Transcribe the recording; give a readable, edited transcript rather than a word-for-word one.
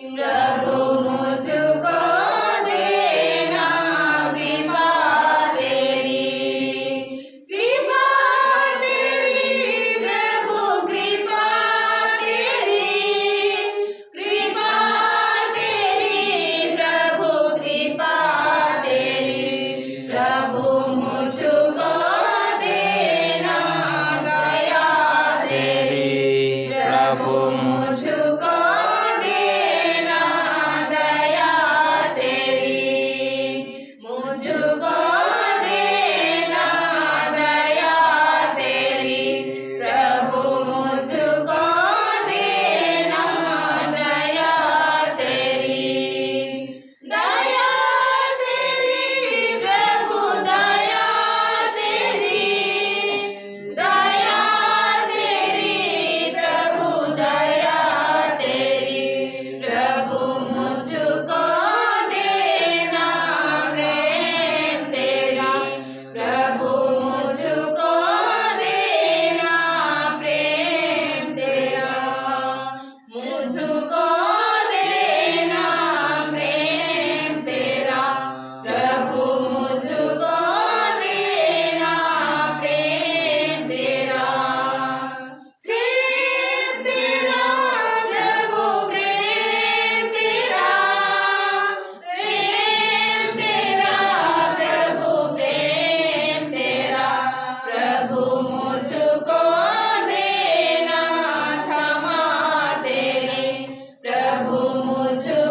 प्रभु मुझको देना कृपा तेरी, कृपा तेरी प्रभु कृपा तेरी, कृपा तेरी प्रभु कृपा तेरी, प्रभु मुझको देना दया तेरी, प्रभु मुझको देना दया तेरी, मुझको देना दया तेरी, प्रभु मुझको देना दया तेरी, दया तेरी प्रभु दया तेरी, दया तेरी प्रभु दया तेरी, प्रभु मुझको देना प्रेम तेरा, प्रभु मुझको देना प्रेम तेरा, मुझको देना प्रेम तेरा, प्रभु मुझको देना प्रेम तेरा, प्रेम तेरा प्रभु प्रेम तेरा, प्रेम तेरा प्रभु प्रेम तेरा, प्रभु मुझको देना क्षमा तेरी, प्रभु मुझको